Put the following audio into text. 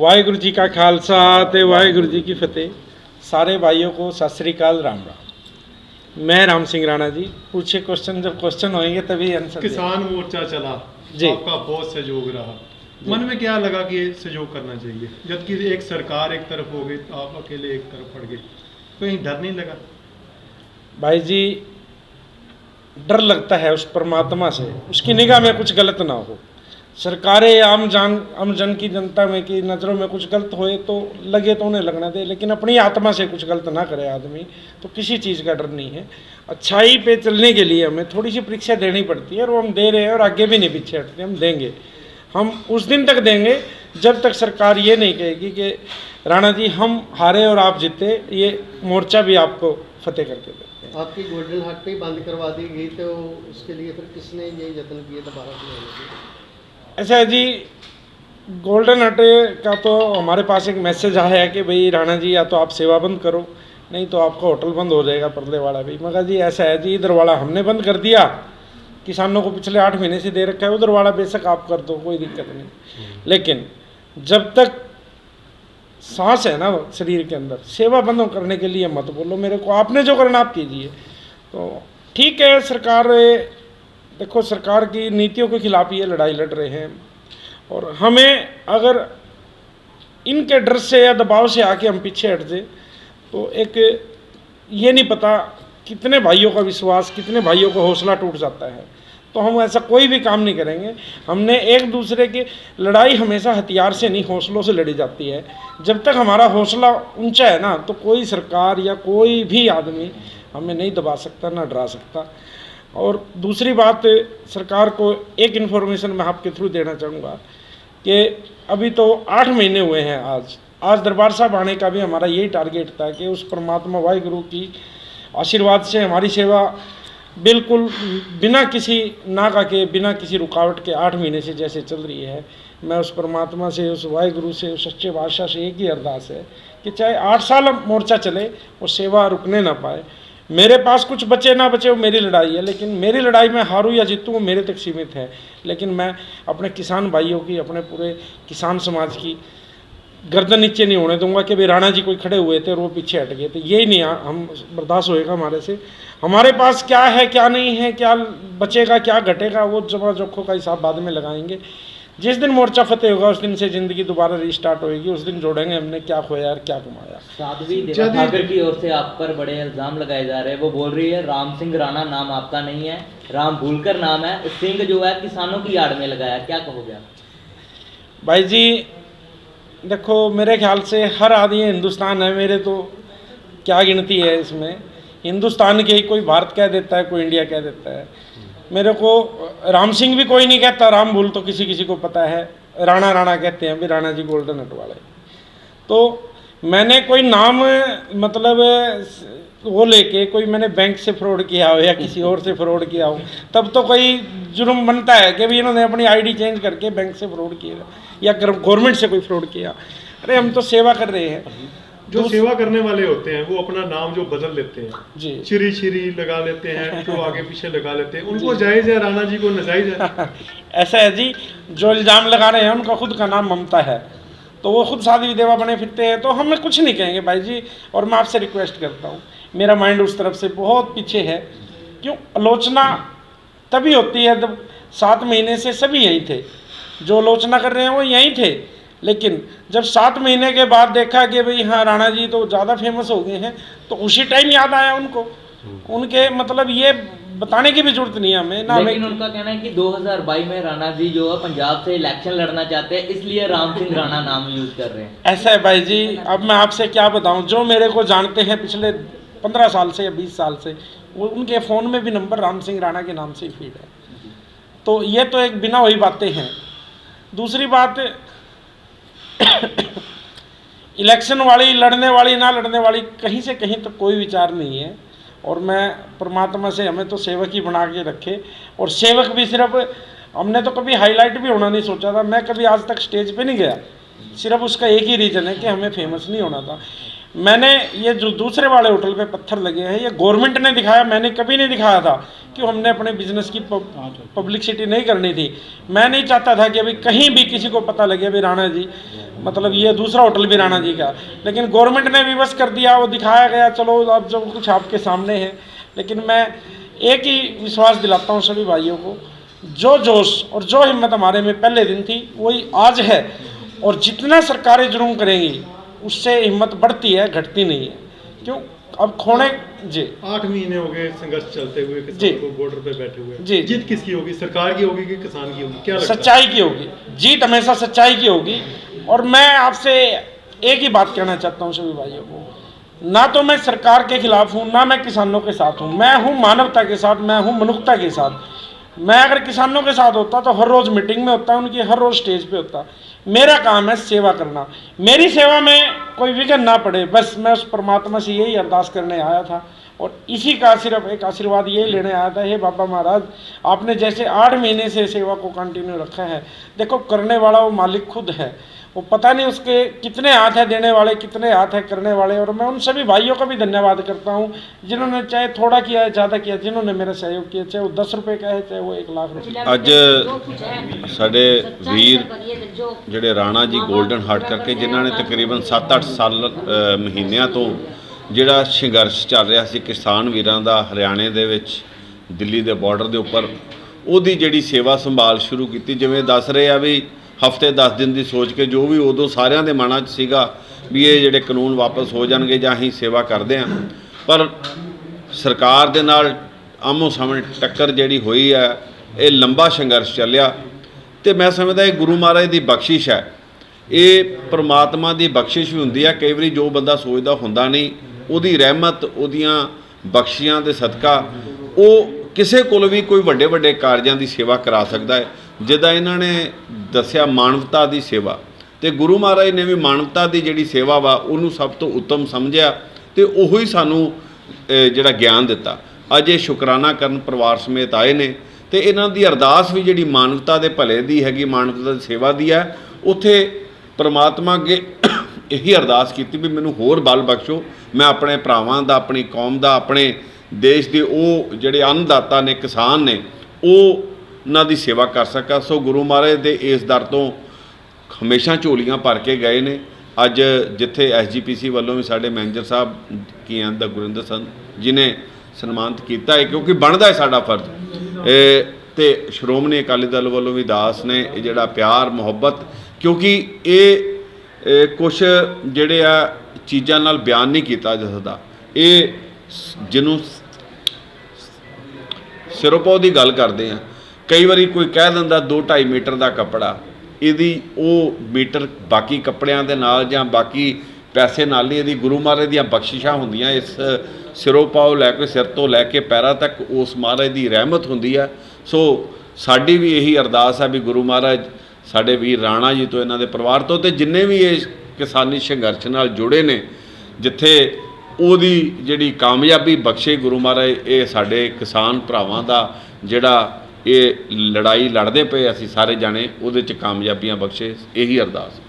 वाहिगुरु जी का खालसा ते वाहिगुरु जी की फतेह। सारे भाइयों को सत श्री अकाल, राम राम। मैं राम सिंह राणा जी। पूछे क्वेश्चन, जब क्वेश्चन होंगे तभी आंसर। किसान मोर्चा चला जी, आपका बहुत सहयोग रहा, मन में क्या लगा कि ये सहयोग करना चाहिए, जबकि एक सरकार एक तरफ हो गई तो आप अकेले एक तरफ पड़ गए, कहीं डर नहीं लगा? भाई जी, डर लगता है उस परमात्मा से, उसकी निगाह में कुछ गलत ना हो। सरकारें आम जन की जनता में की नज़रों में कुछ गलत होए तो लगे तो उन्हें लगना दे, लेकिन अपनी आत्मा से कुछ गलत ना करे आदमी, तो किसी चीज़ का डर नहीं है। अच्छाई पे चलने के लिए हमें थोड़ी सी परीक्षा देनी पड़ती है और वो हम दे रहे हैं, और आगे भी नहीं पीछे हटते, हम देंगे। हम उस दिन तक देंगे जब तक सरकार ये नहीं कहेगी कि राणा जी हम हारे और आप जीते, ये मोर्चा भी आपको फतेह करके देते हैं। आपकी गोल्डन हार्ट पे ही बंद करवा दी गई, तो उसके लिए फिर किसने ये यत्न किए दोबारा बनाने के? ऐसा है जी, गोल्डन हट का तो हमारे पास एक मैसेज आया है कि भाई राणा जी या तो आप सेवा बंद करो, नहीं तो आपका होटल बंद हो जाएगा, परले वाला भी। मगर जी ऐसा है जी, इधर वाला हमने बंद कर दिया, किसानों को पिछले 8 महीने से दे रखा है, उधर वाला बेशक आप कर दो, कोई दिक्कत नहीं। लेकिन जब तक सांस है ना शरीर के अंदर, सेवा बंद करने के लिए मत बोलो मेरे को, आपने जो करना आप कीजिए। तो ठीक है, सरकार देखो, सरकार की नीतियों के खिलाफ ये लड़ाई लड़ रहे हैं, और हमें अगर इनके डर से या दबाव से आके हम पीछे हट जाए तो एक ये नहीं पता कितने भाइयों का विश्वास, कितने भाइयों का हौसला टूट जाता है। तो हम ऐसा कोई भी काम नहीं करेंगे। हमने एक दूसरे की लड़ाई हमेशा हथियार से नहीं, हौसलों से लड़ी जाती है। जब तक हमारा हौसला ऊंचा है ना, तो कोई सरकार या कोई भी आदमी हमें नहीं दबा सकता, ना डरा सकता। और दूसरी बात, सरकार को एक इन्फॉर्मेशन मैं आपके थ्रू देना चाहूँगा कि अभी तो 8 महीने हुए हैं। आज दरबार साहब आने का भी हमारा यही टारगेट था कि उस परमात्मा वाहिगुरु की आशीर्वाद से हमारी सेवा बिल्कुल बिना किसी नागा के, बिना किसी रुकावट के 8 महीने से जैसे चल रही है। मैं उस परमात्मा से, उस वाहिगुरु से, उस सच्चे बादशाह से एक ही अरदास है कि चाहे 8 साल मोर्चा चले, वो सेवा रुकने ना पाए। मेरे पास कुछ बचे ना बचे वो मेरी लड़ाई है, लेकिन मेरी लड़ाई में हारूं या जीतूं वो मेरे तक सीमित है। लेकिन मैं अपने किसान भाइयों की, अपने पूरे किसान समाज की गर्दन नीचे नहीं होने दूंगा कि भाई राणा जी कोई खड़े हुए थे और वो पीछे हट गए थे। यही नहीं हम बर्दाश्त होएगा हमारे से। हमारे पास क्या है, क्या नहीं है, क्या बचेगा, क्या घटेगा, वो जमा जोखों का हिसाब बाद में लगाएंगे। जिस दिन मोर्चा फतेह होगा उस दिन से ज़िंदगी दोबारा रिस्टार्ट होएगी। उस दिन जोड़ेंगे हमने क्या खोया और क्या कमाया। साध्वी देवा ठाकर की ओर से आप पर बड़े इल्जाम लगाए जा रहे हैं। वो बोल रही है राम सिंह राणा नाम आपका नहीं है, राम भूलकर नाम है, सिंह जो है किसानों की आड़ में लगाया, क्या कहोगे आप? भाई जी देखो, मेरे ख्याल से हर आदमी हिंदुस्तान है, मेरे तो क्या गिनती है इसमें। हिंदुस्तान के ही कोई भारत कह देता है, कोई इंडिया कह देता है। मेरे को राम सिंह भी कोई नहीं कहता, राम भूल तो किसी किसी को पता है, राणा राणा कहते हैं भी, राणा जी गोल्डन हट वाले। तो मैंने कोई नाम मतलब वो लेके कोई मैंने बैंक से फ्रॉड किया हो या किसी और से फ्रॉड किया हो, तब तो कोई जुर्म बनता है कि भी इन्होंने अपनी आईडी चेंज करके बैंक से फ्रॉड किया या गवर्नमेंट से कोई फ्रॉड किया। अरे हम तो सेवा कर रहे हैं। जो सेवा करने वाले होते हैं वो अपना नाम जो बदल लेते हैं जी, श्री लगा लेते हैं, जो आगे पीछे लगा लेते हैं, उनको जायज़ है, राणा जी को नाजायज़ है? ऐसा है जी, जो इल्ज़ाम लगा रहे हैं उनका खुद का नाम ममता है, तो वो खुद साध्वी देवा बने फिरते हैं, तो हमें कुछ नहीं कहेंगे भाई जी। और मैं आपसे रिक्वेस्ट करता हूँ, मेरा माइंड उस तरफ से बहुत पीछे है। क्यों? आलोचना तभी होती है जब 7 महीने से सभी यही थे, जो आलोचना कर रहे हैं वो यहीं थे। लेकिन जब 7 महीने के बाद देखा कि भाई हाँ राणा जी तो ज़्यादा फेमस हो गए हैं, तो उसी टाइम याद आया उनको। उनके मतलब ये बताने की भी जरूरत नहीं है हमें ना। लेकिन उनका कहना है कि 2022 में राणा जी जो है पंजाब से इलेक्शन लड़ना चाहते हैं, इसलिए राम सिंह राणा नाम यूज कर रहे हैं। ऐसा है भाई जी, अब मैं आपसे क्या बताऊं, जो मेरे को जानते हैं पिछले 15 साल से या 20 साल से, वो उनके फ़ोन में भी नंबर राम सिंह राणा के नाम से ही फीड है। तो ये तो एक बिना हुई बातें हैं। दूसरी बात, इलेक्शन वाली, लड़ने वाली ना लड़ने वाली, कहीं से कहीं तक कोई विचार नहीं है। और मैं परमात्मा से हमें तो सेवक ही बना के रखे, और सेवक भी सिर्फ हमने तो कभी हाईलाइट भी होना नहीं सोचा था। मैं कभी आज तक स्टेज पे नहीं गया, सिर्फ उसका एक ही रीज़न है कि हमें फेमस नहीं होना था। मैंने ये जो दूसरे वाले होटल पे पत्थर लगे हैं ये गवर्नमेंट ने दिखाया, मैंने कभी नहीं दिखाया था कि हमने अपने बिजनेस की पब्लिसिटी नहीं करनी थी। मैं नहीं चाहता था कि अभी कहीं भी किसी को पता लगे अभी राणा जी मतलब ये दूसरा होटल भी राणा जी का, लेकिन गवर्नमेंट ने विवश कर दिया, वो दिखाया गया। चलो अब जब कुछ आपके सामने है, लेकिन मैं एक ही विश्वास दिलाता हूँ सभी भाइयों को, जो जोश और जो हिम्मत हमारे में पहले दिन थी वही आज है, और जितना सरकारें जुर्म करेंगी उससे हिम्मत बढ़ती है, घटती नहीं है। क्यों अब खोने जी 8 महीने हो गए संघर्ष चलते हुए, जी। किसान को बॉर्डर पे बैठे हुए। जी। जीत किसकी होगी, सरकार की होगी कि किसान की होगी, क्या लगता है? सच्चाई की होगी, जीत हमेशा सच्चाई की होगी। और मैं आपसे एक ही बात कहना चाहता हूँ सभी भाइयों को, ना तो मैं सरकार के खिलाफ हूँ, ना मैं किसानों के साथ हूँ, मैं हूँ मानवता के साथ, मैं हूँ मनुष्यता के साथ। मैं अगर किसानों के साथ होता तो हर रोज़ मीटिंग में होता, उनकी हर रोज़ स्टेज पे होता। मेरा काम है सेवा करना, मेरी सेवा में कोई विघ्न ना पड़े, बस मैं उस परमात्मा से यही अरदास करने आया था, और इसी का सिर्फ एक आशीर्वाद यही लेने आया था। हे बाबा महाराज, आपने जैसे 8 महीने से सेवा को कंटिन्यू रखा है, देखो करने वाला वो मालिक खुद है, वो पता नहीं उसके कितने हाथ है देने वाले, कितने हाथ है करने वाले। और मैं उन सभी भाइयों का भी धन्यवाद करता हूँ जिन्होंने चाहे थोड़ा किया है ज़्यादा किया, जिन्होंने मेरा सहयोग किया, चाहे वो 10 रुपये का है चाहे वो 1 लाख रुपये। ਅੱਜ ਸਾਡੇ ਵੀਰ ਜਿਹੜੇ ਰਾਣਾ ਜੀ 골ਡਨ ਹਾਰਟ ਕਰਕੇ ਜਿਨ੍ਹਾਂ ਨੇ ਤਕਰੀਬਨ 7-8 ਸਾਲ ਮਹੀਨਿਆਂ ਤੋਂ ਜਿਹੜਾ ਸੰਘਰਸ਼ ਚੱਲ ਰਿਹਾ ਸੀ ਕਿਸਾਨ ਵੀਰਾਂ ਦਾ ਹਰਿਆਣੇ ਦੇ ਵਿੱਚ ਦਿੱਲੀ ਦੇ ਬਾਰਡਰ ਦੇ ਉੱਪਰ, ਉਹਦੀ ਜਿਹੜੀ ਸੇਵਾ ਸੰਭਾਲ ਸ਼ੁਰੂ ਕੀਤੀ। ਜਿਵੇਂ ਦੱਸ ਰਹੇ ਆ ਵੀ ਹਫ਼ਤੇ 10 ਦਿਨ ਦੀ ਸੋਚ ਕੇ ਜੋ ਵੀ ਉਦੋਂ ਸਾਰਿਆਂ ਦੇ ਮਨਾਂ 'ਚ ਸੀਗਾ ਵੀ ਇਹ ਜਿਹੜੇ ਕਾਨੂੰਨ ਵਾਪਸ ਹੋ ਜਾਣਗੇ ਜਾਂ ਅਸੀਂ ਸੇਵਾ ਕਰਦੇ ਹਾਂ, ਪਰ ਸਰਕਾਰ ਦੇ ਨਾਲ ਆਮੋ ਸਾਹਮਣੇ ਟੱਕਰ ਜਿਹੜੀ ਹੋਈ ਹੈ, ਇਹ ਲੰਬਾ ਸੰਘਰਸ਼ ਚੱਲਿਆ। ਤੇ ਮੈਂ ਸਮਝਦਾ ਇਹ ਗੁਰੂ ਮਹਾਰਾਜ ਦੀ ਬਖਸ਼ਿਸ਼ ਹੈ, ਇਹ ਪ੍ਰਮਾਤਮਾ ਦੀ ਬਖਸ਼ਿਸ਼ ਵੀ ਹੁੰਦੀ ਹੈ। ਕਈ ਵਾਰੀ ਜੋ ਬੰਦਾ ਸੋਚਦਾ ਹੁੰਦਾ ਨਹੀਂ, ਉਹਦੀ ਰਹਿਮਤ, ਉਹਦੀਆਂ ਬਖਸ਼ੀਆਂ ਦੇ ਸਦਕਾ ਉਹ ਕਿਸੇ ਕੋਲ ਵੀ ਕੋਈ ਵੱਡੇ ਵੱਡੇ ਕਾਰਜਾਂ ਦੀ ਸੇਵਾ ਕਰਾ ਸਕਦਾ ਹੈ। ਜਿੱਦਾਂ ਇਹਨਾਂ ਨੇ ਦੱਸਿਆ ਮਾਨਵਤਾ ਦੀ ਸੇਵਾ, ਤੇ ਗੁਰੂ ਮਹਾਰਾਜ ਨੇ ਵੀ ਮਾਨਵਤਾ ਦੀ ਜਿਹੜੀ ਸੇਵਾ ਵਾ ਉਹਨੂੰ ਸਭ ਤੋਂ ਉੱਤਮ ਸਮਝਿਆ, ਤੇ ਉਹੀ ਸਾਨੂੰ ਜਿਹੜਾ ਗਿਆਨ ਦਿੱਤਾ। ਅੱਜ ਇਹ ਸ਼ੁਕਰਾਨਾ ਕਰਨ ਪਰਿਵਾਰ ਸਮੇਤ ਆਏ ਨੇ, ਤੇ ਇਹਨਾਂ ਦੀ ਅਰਦਾਸ ਵੀ ਜਿਹੜੀ ਮਾਨਵਤਾ ਦੇ ਭਲੇ ਦੀ ਹੈਗੀ, ਮਾਨਵਤਾ ਦੀ ਸੇਵਾ ਦੀ ਹੈ। ਉੱਥੇ ਪ੍ਰਮਾਤਮਾ ਅੱਗੇ ਇਹੀ ਅਰਦਾਸ ਕੀਤੀ ਵੀ ਮੈਨੂੰ ਹੋਰ ਬਲ ਬਖਸ਼ੋ, ਮੈਂ ਆਪਣੇ ਭਰਾਵਾਂ ਦਾ, ਆਪਣੀ ਕੌਮ ਦਾ, ਆਪਣੇ ਦੇਸ਼ ਦੇ ਉਹ ਜਿਹੜੇ ਅੰਨਦਾਤਾ ਨੇ, ਕਿਸਾਨ ਨੇ, ਉਹਨਾਂ ਦੀ ਸੇਵਾ ਕਰ ਸਕਾਂ। ਸੋ ਗੁਰੂ ਮਹਾਰਾਜ ਦੇ ਇਸ ਦਰ ਤੋਂ ਹਮੇਸ਼ਾ ਝੋਲੀਆਂ ਭਰ ਕੇ ਗਏ ਨੇ। ਅੱਜ ਜਿੱਥੇ SGPC ਵੱਲੋਂ ਵੀ ਸਾਡੇ ਮੈਨੇਜਰ ਸਾਹਿਬ ਕੀ ਆਂਦਾ ਗੁਰਿੰਦਰ ਸਿੰਘ ਜੀ ਨੇ ਸਨਮਾਨਿਤ ਕੀਤਾ ਹੈ, ਕਿਉਂਕਿ ਬਣਦਾ ਹੈ ਸਾਡਾ ਫਰਜ਼। ਤੇ ਸ਼੍ਰੋਮਣੀ ਅਕਾਲੀ ਦਲ ਵੱਲੋਂ ਵੀ ਦਾਸ ਨੇ ਇਹ ਜਿਹੜਾ ਪਿਆਰ ਮੁਹੱਬਤ, ਕਿਉਂਕਿ ਇਹ ਕੁਛ ਜਿਹੜੇ ਆ ਚੀਜ਼ਾਂ ਨਾਲ ਬਿਆਨ ਨਹੀਂ ਕੀਤਾ ਜਾ ਸਕਦਾ। ਇਹ ਜਿਹਨੂੰ ਸਿਰੋਪਾਓ ਦੀ ਗੱਲ ਕਰਦੇ ਆ, ਕਈ ਵਾਰੀ ਕੋਈ ਕਹਿ ਦਿੰਦਾ 2-2.5 ਮੀਟਰ ਦਾ ਕੱਪੜਾ, ਇਹਦੀ ਉਹ ਮੀਟਰ ਬਾਕੀ ਕੱਪੜਿਆਂ ਦੇ ਨਾਲ ਜਾਂ ਬਾਕੀ ਪੈਸੇ ਨਾਲ ਨਹੀਂ, ਇਹਦੀ ਗੁਰੂ ਮਹਾਰਾਜ ਦੀਆਂ ਬਖਸ਼ਿਸ਼ਾਂ ਹੁੰਦੀਆਂ। ਇਸ ਸਿਰੋਪਾਓ ਲੈ ਕੇ ਸਿਰ ਤੋਂ ਲੈ ਕੇ ਪੈਰਾਂ ਤੱਕ ਉਸ ਮਹਾਰਾਜ ਦੀ ਰਹਿਮਤ ਹੁੰਦੀ ਹੈ। ਸੋ ਸਾਡੀ ਵੀ ਇਹੀ ਅਰਦਾਸ ਹੈ ਵੀ ਗੁਰੂ ਮਹਾਰਾਜ ਸਾਡੇ ਵੀਰ ਰਾਣਾ ਜੀ ਤੋਂ, ਇਹਨਾਂ ਦੇ ਪਰਿਵਾਰ ਤੋਂ, ਤੇ ਜਿੰਨੇ ਵੀ ਇਹ ਕਿਸਾਨੀ ਸੰਘਰਸ਼ ਨਾਲ ਜੁੜੇ ਨੇ, ਜਿੱਥੇ ਉਹਦੀ ਜਿਹੜੀ ਕਾਮਯਾਬੀ ਬਖਸ਼ੇ ਗੁਰੂ ਮਹਾਰਾਜ। ਇਹ ਸਾਡੇ ਕਿਸਾਨ ਭਰਾਵਾਂ ਦਾ ਜਿਹੜਾ ਇਹ ਲੜਾਈ ਲੜਦੇ ਪਏ ਅਸੀਂ ਸਾਰੇ ਜਾਣੇ, ਉਹਦੇ 'ਚ ਕਾਮਯਾਬੀਆਂ ਬਖਸ਼ੇ, ਇਹੀ ਅਰਦਾਸ।